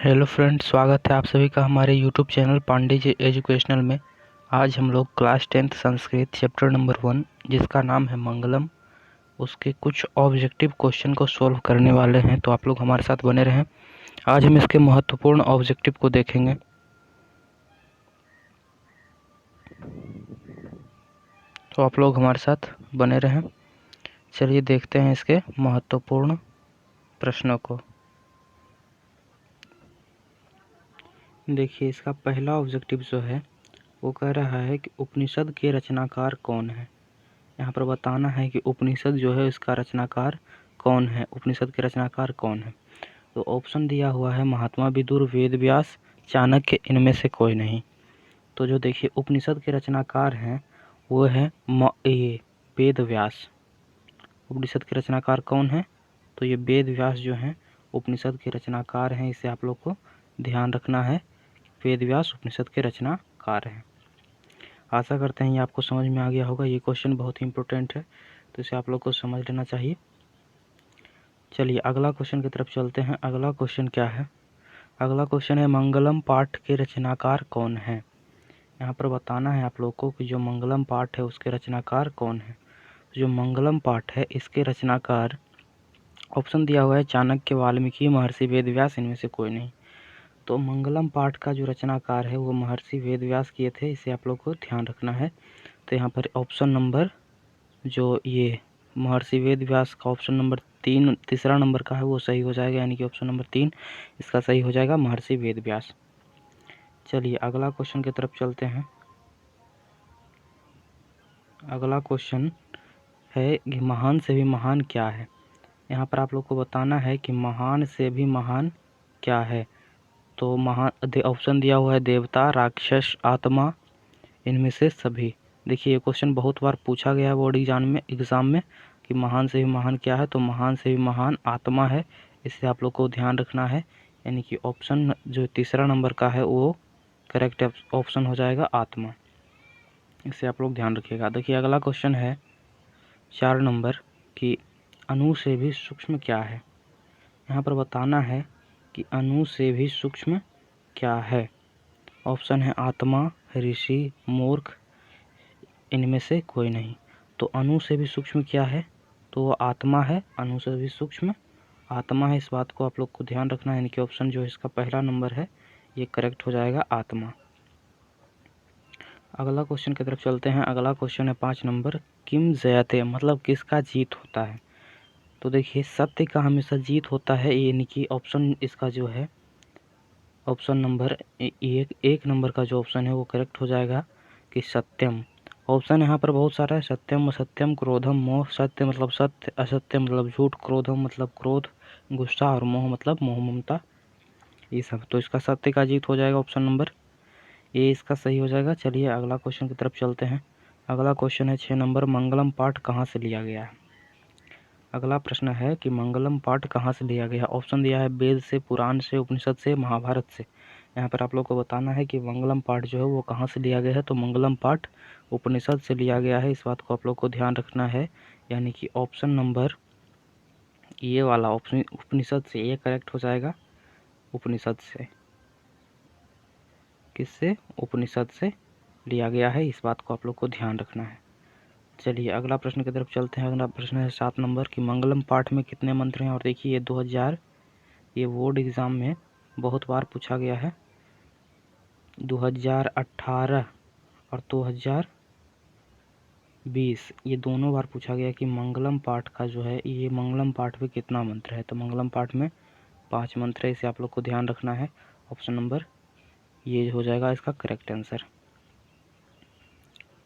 Hello friends, स्वागत है आप सभी का हमारे YouTube channel Pandey ji educational में। आज हम लोग class 10th Sanskrit chapter number 1 जिसका नाम है मंगलम, उसके कुछ ऑब्जेक्टिव क्वेश्चन को सॉल्व करने वाले हैं। तो आप लोग हमारे साथ बने रहें। आज हम इसके महत्वपूर्ण ऑब्जेक्टिव को देखेंगे। तो आप लोग हमारे साथ बने रहें। चलिए देखते हैं इसके महत्वपूर्ण प्रश्नों को। देखिए, इसका पहला ऑब्जेक्टिव जो है वो कह रहा है कि उपनिषद के रचनाकार कौन है। यहाँ पर बताना है कि उपनिषद जो है इसका रचनाकार कौन है, उपनिषद के रचनाकार कौन है। तो ऑप्शन दिया हुआ है महात्मा विदुर, वेद व्यास, चाणक्य, इनमें से कोई नहीं। तो जो देखिए उपनिषद के रचनाकार हैं वो है ये वेद व्यास। उपनिषद के रचनाकार कौन है? तो ये वेद व्यास जो हैं उपनिषद के रचनाकार हैं। इसे आप लोग को ध्यान रखना है, वेद व्यास उपनिषद के रचनाकार हैं। आशा करते हैं ये आपको समझ में आ गया होगा। ये क्वेश्चन बहुत ही इंपॉर्टेंट है, तो इसे आप लोग को समझ लेना चाहिए। चलिए अगला क्वेश्चन की तरफ चलते हैं। अगला क्वेश्चन क्या है? अगला क्वेश्चन है मंगलम पाठ के रचनाकार कौन है। यहाँ पर बताना है आप लोग को कि जो मंगलम पाठ है उसके रचनाकार कौन है। जो मंगलम पाठ है इसके रचनाकार ऑप्शन दिया हुआ है चाणक्य, वाल्मीकि, महर्षि वेदव्यास, इनमें से कोई नहीं। तो मंगलम पाठ का जो रचनाकार है वो महर्षि वेदव्यास किए थे, इसे आप लोग को ध्यान रखना है। तो यहाँ पर ऑप्शन नंबर जो ये महर्षि वेदव्यास का ऑप्शन नंबर 3 तीसरा नंबर का है वो सही हो जाएगा, यानी कि ऑप्शन नंबर 3 इसका सही हो जाएगा, महर्षि वेदव्यास। चलिए अगला क्वेश्चन की तरफ चलते हैं। अगला क्वेश्चन है कि महान से भी महान क्या है। यहाँ पर आप लोग को बताना है कि महान से भी महान क्या है। तो महान ऑप्शन दिया हुआ है देवता, राक्षस, आत्मा, इनमें से सभी। देखिए ये क्वेश्चन बहुत बार पूछा गया है बोर्ड एग्जाम में कि महान से भी महान क्या है। तो महान से भी महान आत्मा है, इसे आप लोग को ध्यान रखना है, यानी कि ऑप्शन जो तीसरा नंबर का है वो करेक्ट ऑप्शन हो जाएगा, आत्मा। इसे आप लोग ध्यान रखिएगा। देखिए अगला क्वेश्चन है 4 नंबर कि अणु से भी सूक्ष्म क्या है। यहाँ पर बताना है कि अणु से भी सूक्ष्म क्या है। ऑप्शन है आत्मा, ऋषि, मूर्ख, इनमें से कोई नहीं। तो अणु से भी सूक्ष्म क्या है? तो वो आत्मा है। अणु से भी सूक्ष्म आत्मा है, इस बात को आप लोग को ध्यान रखना है, यानी कि ऑप्शन जो इसका पहला नंबर है ये करेक्ट हो जाएगा, आत्मा। अगला क्वेश्चन की तरफ चलते हैं। अगला क्वेश्चन है 5 नंबर किम जयते, मतलब किसका जीत होता है। तो देखिए सत्य का हमेशा जीत होता है, यानी कि ऑप्शन इसका जो है ऑप्शन नंबर एक नंबर का जो ऑप्शन है वो करेक्ट हो जाएगा कि सत्यम। ऑप्शन यहाँ पर बहुत सारा है, सत्यम, असत्यम, क्रोधम, मोह। सत्य मतलब सत्य, असत्य मतलब झूठ, क्रोधम मतलब क्रोध, गुस्सा, और मोह मतलब मोह ममता, ये सब। तो इसका सत्य का जीत हो जाएगा ऑप्शन नंबर ये, इसका सही हो जाएगा। चलिए अगला क्वेश्चन की तरफ चलते हैं। अगला क्वेश्चन है 6 नंबर मंगलम पाठ कहाँ से लिया गया है। अगला प्रश्न है कि मंगलम पाठ कहाँ से लिया गया। ऑप्शन दिया है वेद से, पुराण से, उपनिषद से, महाभारत से। यहाँ पर आप लोग को बताना है कि मंगलम पाठ जो है वो कहाँ से लिया गया है। तो मंगलम पाठ उपनिषद से लिया गया है, इस बात को आप लोग को ध्यान रखना है, यानी कि ऑप्शन नंबर ये वाला ऑप्शन उपनिषद से, ये करेक्ट हो जाएगा, उपनिषद से। किससे? उपनिषद से लिया गया है, इस बात को आप लोग को ध्यान रखना है। चलिए अगला प्रश्न की तरफ चलते हैं। अगला प्रश्न है 7 नंबर कि मंगलम पाठ में कितने मंत्र हैं। और देखिए ये 2000 ये बोर्ड एग्ज़ाम में बहुत बार पूछा गया है, 2018 और 2020 ये दोनों बार पूछा गया कि मंगलम पाठ का जो है ये मंगलम पाठ में कितना मंत्र है। तो मंगलम पाठ में 5 मंत्र है, इसे आप लोग को ध्यान रखना है। ऑप्शन नंबर ये हो जाएगा इसका करेक्ट आंसर।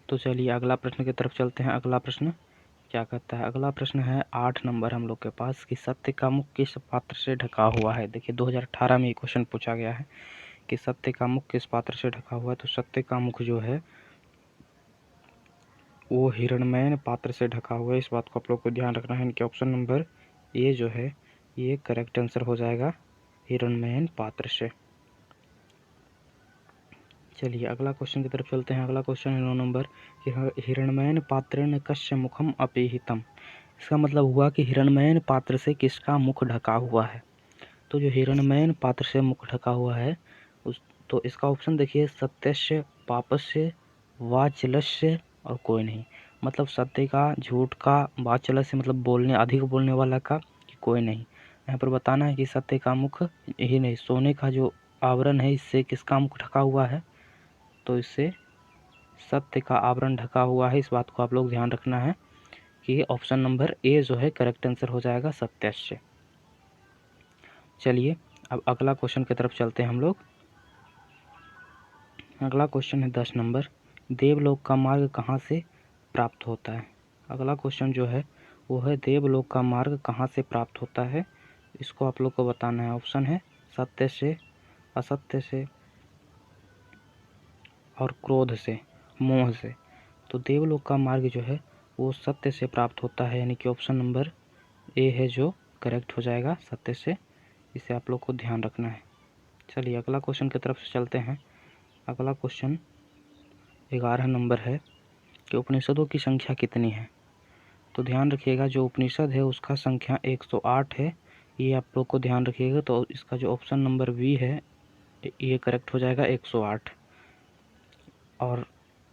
तो चलिए अगला प्रश्न की तरफ चलते हैं। अगला प्रश्न क्या कहता है? अगला प्रश्न है 8 नंबर हम लोग के पास कि सत्य का मुख किस पात्र से ढका हुआ है। देखिए 2018 में ये क्वेश्चन पूछा गया है कि सत्य का मुख किस पात्र से ढका हुआ है। तो सत्य का मुख जो है वो हिरण्मय पात्र से ढका हुआ है, इस बात को आप लोग को ध्यान रखना है, इनके ऑप्शन नंबर ये जो है ये करेक्ट आंसर हो जाएगा, हिरण्मय पात्र से। चलिए अगला क्वेश्चन की तरफ चलते हैं। अगला क्वेश्चन है 9 नंबर कि हिरण्मय पात्रेण कस्य मुखम अपेहितम। इसका मतलब हुआ कि हिरण्मय पात्र से किसका मुख ढका हुआ है। तो जो हिरण्मयन पात्र से मुख ढका हुआ है तो इसका ऑप्शन देखिए, सत्यस्य, पापस्य, वाचलस्य और कोई नहीं। मतलब सत्य का, झूठ का, वाचलस्य मतलब बोलने, अधिक बोलने वाला का, कि कोई नहीं। यहाँ पर बताना है कि सत्य का मुख ही नहीं, सोने का जो आवरण है इससे किसका मुख ढका हुआ है, तो इससे सत्य का आवरण ढका हुआ है। इस बात को आप लोग ध्यान रखना है कि ऑप्शन नंबर ए जो है करेक्ट आंसर हो जाएगा, सत्यस्य। चलिए अब अगला क्वेश्चन की तरफ चलते हैं हम लोग। अगला क्वेश्चन है 10 नंबर, देवलोक का मार्ग कहाँ से प्राप्त होता है। अगला क्वेश्चन जो है वो है देवलोक का मार्ग कहाँ से प्राप्त होता है, इसको आप लोग को बताना है। ऑप्शन है सत्य से, असत्य से और क्रोध से, मोह से। तो देवलोक का मार्ग जो है वो सत्य से प्राप्त होता है, यानी कि ऑप्शन नंबर ए है जो करेक्ट हो जाएगा, सत्य से। इसे आप लोग को ध्यान रखना है। चलिए अगला क्वेश्चन की तरफ से चलते हैं। अगला क्वेश्चन 11 नंबर है कि उपनिषदों की संख्या कितनी है। तो ध्यान रखिएगा, जो उपनिषद है उसका संख्या 108 है, ये आप लोग को ध्यान रखिएगा। तो इसका जो ऑप्शन नंबर बी है ये करेक्ट हो जाएगा, 108। और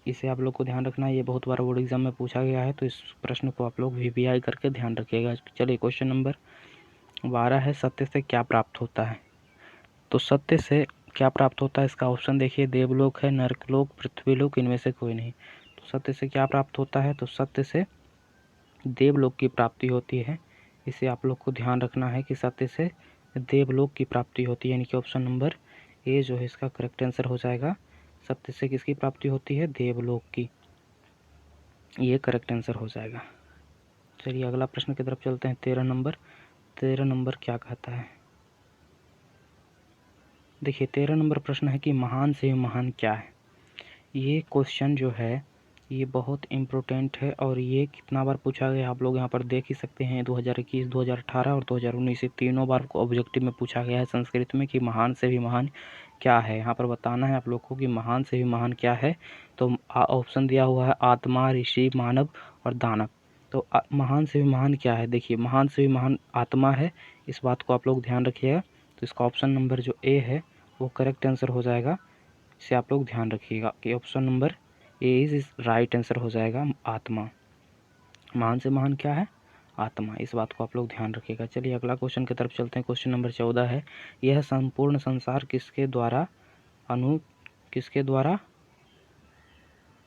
इसे आप लोग को ध्यान रखना है, ये बहुत बार बोर्ड एग्जाम में पूछा गया है, तो इस प्रश्न को आप लोग VBI करके ध्यान रखिएगा। चलिए क्वेश्चन नंबर 12 है, सत्य से क्या प्राप्त होता है। तो सत्य से क्या प्राप्त होता है, इसका ऑप्शन देखिए, देवलोक है, नरकलोक, पृथ्वीलोक, इनमें से कोई नहीं। तो सत्य से क्या प्राप्त होता है, तो सत्य से देवलोक की प्राप्ति होती है। इसे आप लोग को ध्यान रखना है कि सत्य से देवलोक की प्राप्ति होती है, यानी कि ऑप्शन नंबर ए जो है इसका करेक्ट आंसर हो जाएगा। सत्य से किसकी प्राप्ति होती है, देवलोक की, ये करेक्ट आंसर हो जाएगा। चलिए अगला प्रश्न की तरफ चलते हैं। 13 नंबर, 13 नंबर क्या कहता है। देखिए 13 नंबर प्रश्न है कि महान से महान क्या है। ये क्वेश्चन जो है ये बहुत इम्पोर्टेंट है और ये कितना बार पूछा गया आप लोग यहाँ पर देख ही सकते हैं। 2021, 2018 और 2019 से तीनों बार को ऑब्जेक्टिव में पूछा गया है संस्कृत में कि महान से भी महान क्या है। यहाँ पर बताना है आप लोग को कि महान से भी महान क्या है। तो ऑप्शन दिया हुआ है आत्मा, ऋषि, मानव और दानव। तो महान से भी महान क्या है, देखिए महान से भी महान आत्मा है, इस बात को आप लोग ध्यान रखिएगा। तो इसका ऑप्शन नंबर जो ए है वो करेक्ट आंसर हो जाएगा। इसे आप लोग ध्यान रखिएगा कि option number A is right answer हो जाएगा, आत्मा। महान से महान क्या है, आत्मा, इस बात को आप लोग ध्यान रखिएगा। चलिए अगला क्वेश्चन की तरफ चलते हैं। क्वेश्चन नंबर 14 है, यह संपूर्ण संसार किसके द्वारा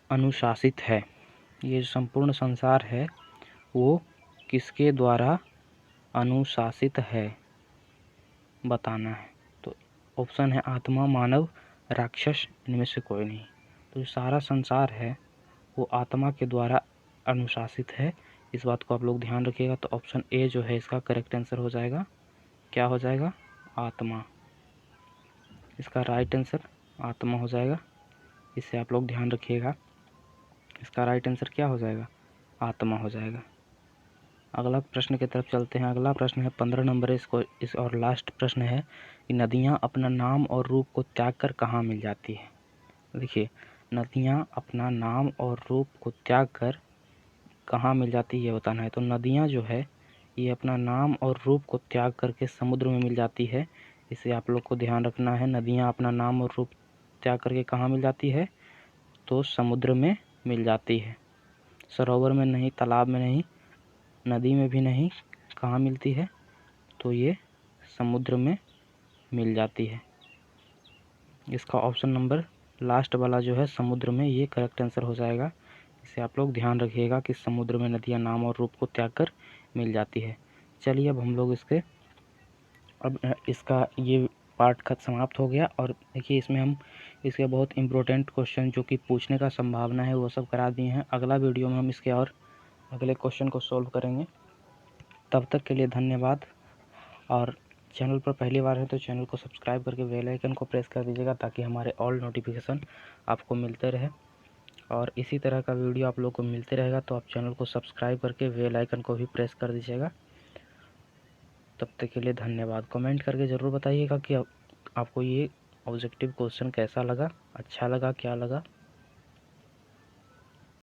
अनुशासित है। ये संपूर्ण संसार है वो किसके द्वारा अनुशासित है, बताना है। तो ऑप्शन है आत्मा, मानव, राक्षस, इनमें से कोई नहीं। तो जो सारा संसार है वो आत्मा के द्वारा अनुशासित है, इस बात को आप लोग ध्यान रखिएगा। तो ऑप्शन ए जो है इसका करेक्ट आंसर हो जाएगा, क्या हो जाएगा, आत्मा। इसका राइट आंसर आत्मा हो जाएगा, इसे आप लोग ध्यान रखिएगा। इसका राइट आंसर क्या हो जाएगा, आत्मा हो जाएगा। अगला प्रश्न की तरफ चलते हैं। अगला प्रश्न है 15 नंबर, इस और लास्ट प्रश्न है कि नदियाँ अपना नाम और रूप को त्याग कर कहाँ मिल जाती है। देखिए नदियाँ अपना नाम और रूप को त्याग कर कहाँ मिल जाती है ये बताना है। तो नदियाँ जो है ये अपना नाम और रूप को त्याग करके समुद्र में मिल जाती है, इसे आप लोग को ध्यान रखना है। नदियाँ अपना नाम और रूप त्याग करके कहाँ मिल जाती है, तो समुद्र में मिल जाती है। सरोवर में नहीं, तालाब में नहीं, नदी में भी नहीं, कहाँ मिलती है, तो ये समुद्र में मिल जाती है। इसका ऑप्शन नंबर लास्ट वाला जो है समुद्र में, ये करेक्ट आंसर हो जाएगा। इसे आप लोग ध्यान रखिएगा कि समुद्र में नदियाँ नाम और रूप को त्याग कर मिल जाती है। चलिए अब हम लोग इसका ये पार्ट का समाप्त हो गया। और देखिए इसमें हम इसके बहुत इम्पोर्टेंट क्वेश्चन जो कि पूछने का संभावना है वो सब करा दिए हैं। अगला वीडियो में हम इसके और अगले क्वेश्चन को सॉल्व करेंगे। तब तक के लिए धन्यवाद। और चैनल पर पहली बार है तो चैनल को सब्सक्राइब करके बेल आइकन को प्रेस कर दीजिएगा ताकि हमारे ऑल नोटिफिकेशन आपको मिलते रहे। और इसी तरह का वीडियो आप लोग को मिलते रहेगा, तो आप चैनल को सब्सक्राइब करके बेल आइकन को भी प्रेस कर दीजिएगा। तब तक के लिए धन्यवाद। कमेंट करके ज़रूर बताइएगा कि आपको ये ऑब्जेक्टिव क्वेश्चन कैसा लगा, अच्छा लगा, क्या लगा।